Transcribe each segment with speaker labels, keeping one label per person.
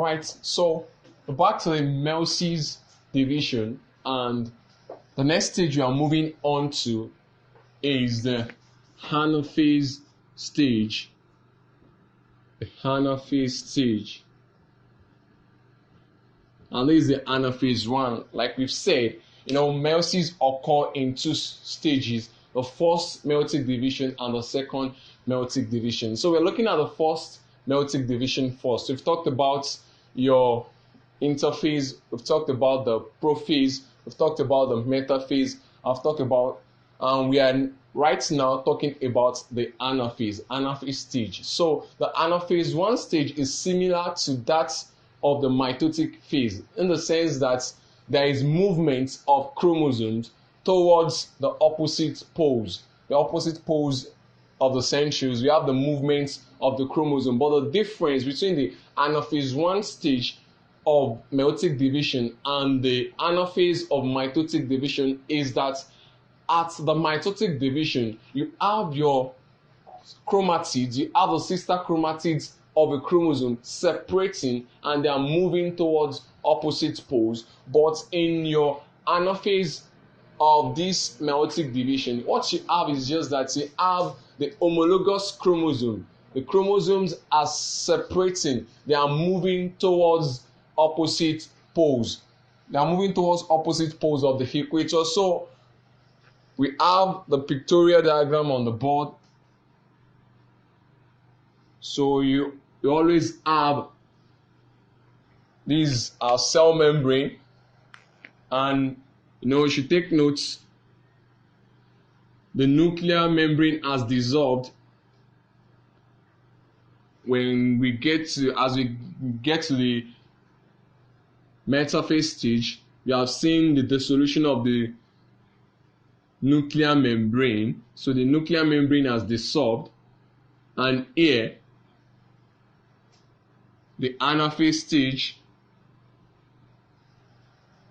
Speaker 1: Alright, so back to the Meiosis division, and the next stage we are moving on to is the Hanafis stage. The Hanafis stage. And this is the Anaphase 1. Like we've said, meiosis occur in two stages: the first meiotic division and the second meiotic division. So we're looking at the first meiotic division first. So we've talked about your interphase, we've talked about the prophase, we've talked about the metaphase, I've talked about, we are right now talking about the Anaphase stage. So the Anaphase 1 stage is similar to that of the mitotic phase, in the sense that there is movement of chromosomes towards the opposite poles. The opposite poles of the centrioles, we have the movement of the chromosome. But the difference between the Anaphase 1 stage of meiotic division and the anaphase of mitotic division is that at the mitotic division, you have your chromatids, you have the sister chromatids of a chromosome separating, and they are moving towards opposite poles. But in your anaphase of this meiotic division, what you have is just that you have the homologous chromosome. The chromosomes are separating, they are moving towards opposite poles. They are moving towards opposite poles of the equator. So we have the pictorial diagram on the board. So you always have this cell membrane, and you should take notes. The nuclear membrane has dissolved when we get to the metaphase stage. We have seen the dissolution of the nuclear membrane. So the nuclear membrane has dissolved, and here the Anaphase stage,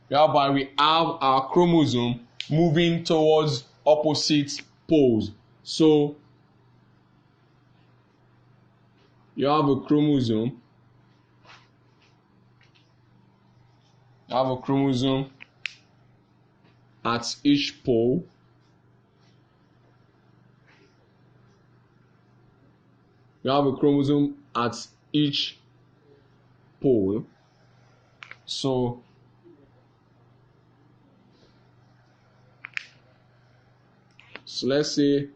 Speaker 1: whereby we have our chromosome moving towards opposite poles. So you have a chromosome. You have a chromosome at each pole. You have a chromosome at each pole. So let's say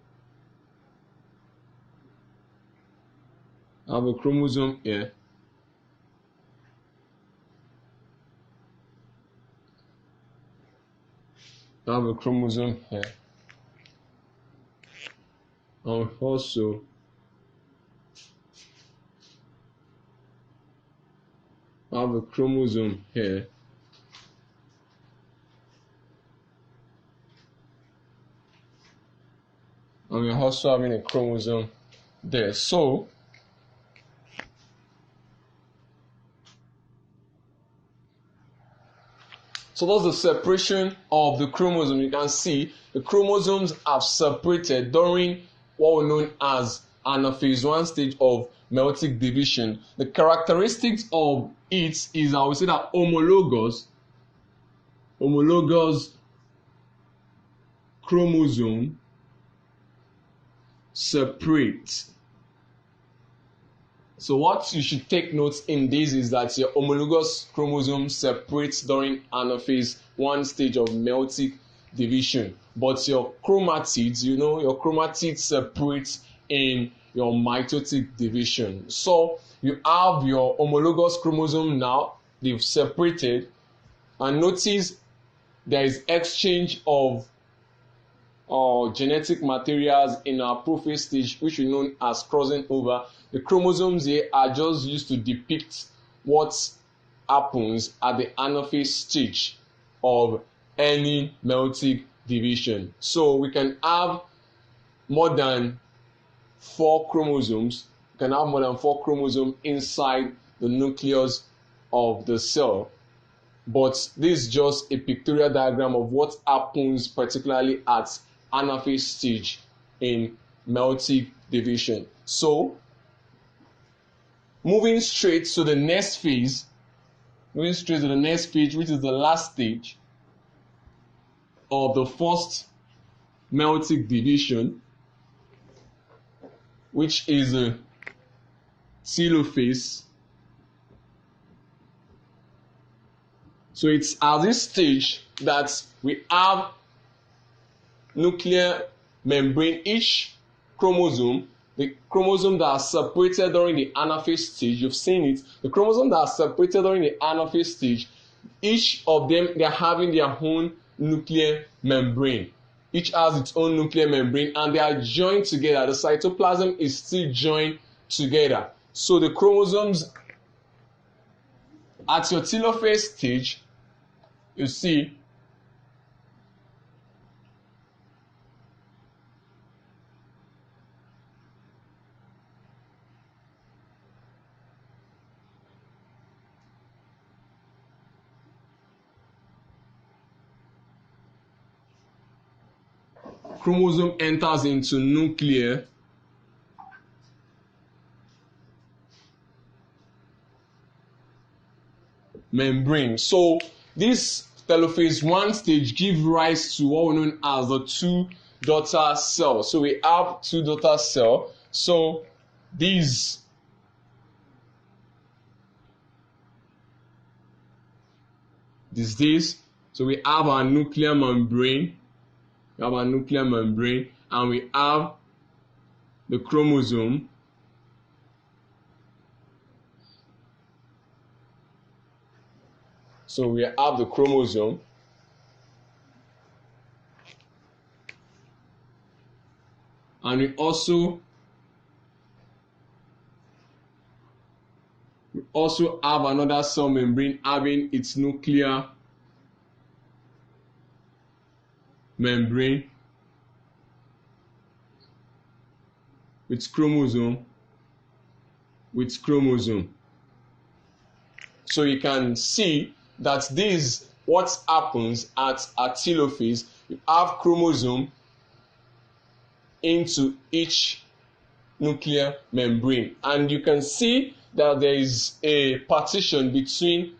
Speaker 1: I have a chromosome here. I have a chromosome here. And also I have a chromosome here. And we're also having a chromosome there. So that's the separation of the chromosome. You can see the chromosomes have separated during what we know as Anaphase 1 stage of meiotic division. The characteristics of it is, I would say, that homologous chromosome separate. So what you should take notes in this is that your homologous chromosome separates during Anaphase 1 stage of meiotic division, but your chromatids, your chromatids separate in your mitotic division. So you have your homologous chromosome now, they've separated, and notice there is exchange of genetic materials in our prophase stage, which we know as crossing over. The chromosomes here are just used to depict what happens at the Anaphase stage of any meiotic division. So we can have more than 4 chromosomes. We can have more than 4 chromosomes inside the nucleus of the cell. But this is just a pictorial diagram of what happens particularly at Anaphase stage in meiotic division. So moving straight to the next phase, Moving straight to the next page, which is the last stage of the first meiotic division, which is a telophase. So it's at this stage that we have nuclear membrane. Each chromosome, the chromosome that are separated during the Anaphase stage, you've seen it, the chromosome that are separated during the Anaphase stage, each of them, they're having their own nuclear membrane. Each has its own nuclear membrane and they are joined together. The cytoplasm is still joined together. So the chromosomes at your telophase stage, you see chromosome enters into nuclear membrane. So this telophase 1 stage gives rise to what we know as the two daughter cells. So we have two daughter cells. So these so we have our nuclear membrane. We have our nuclear membrane and we have the chromosome. So we have the chromosome. And we also have another cell membrane having its nuclear membrane with chromosome. So you can see that this what happens at a telophase. You have chromosome into each nuclear membrane, and you can see that there is a partition between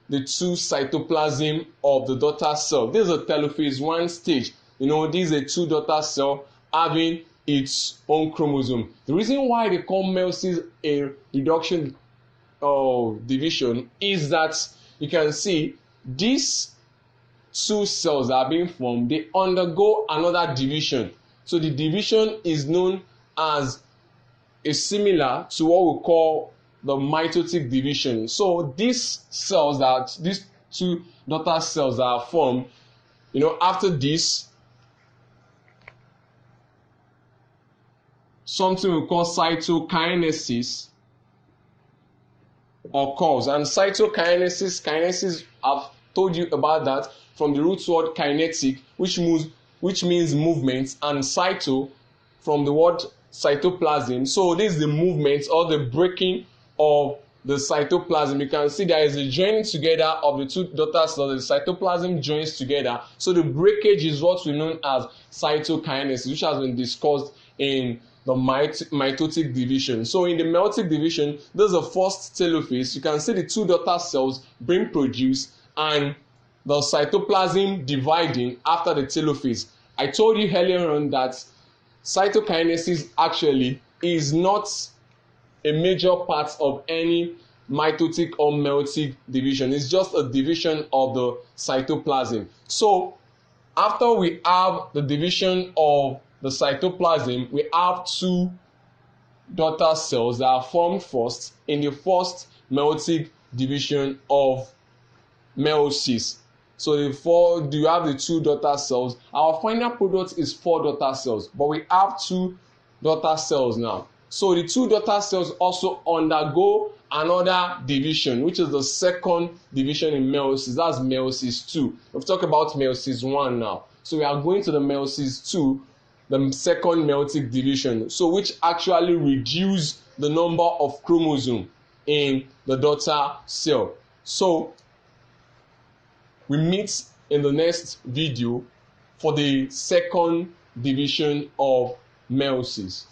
Speaker 1: the two cytoplasm of the daughter cell. This is a telophase 1 stage. This is a two daughter cell having its own chromosome. The reason why they call meiosis a reduction of division is that you can see these two cells that are being formed, they undergo another division. So the division is known as similar to what we call the mitotic division. So these two daughter cells that are formed, after this, something we call cytokinesis occurs. And kinesis, I've told you about that from the root word kinetic, which means movement, and cyto from the word cytoplasm. So this is the movement or the breaking of the cytoplasm. You can see there is a joining together of the two daughter cells. The cytoplasm joins together. So the breakage is what we know as cytokinesis, which has been discussed in the mitotic division. So in the meiotic division, this is the first telophase. You can see the two daughter cells being produced and the cytoplasm dividing after the telophase. I told you earlier on that cytokinesis actually is not a major part of any mitotic or meiotic division. It's just a division of the cytoplasm. So after we have the division of the cytoplasm, we have two daughter cells that are formed first in the first meiotic division of meiosis. So you have the two daughter cells. Our final product is 4 daughter cells, but we have 2 daughter cells now. So the 2 daughter cells also undergo another division, which is the second division in meiosis. That's meiosis 2. We've talked about meiosis 1 now. So we are going to the meiosis 2, the second meiotic division, so which actually reduce the number of chromosomes in the daughter cell. So we meet in the next video for the second division of meiosis.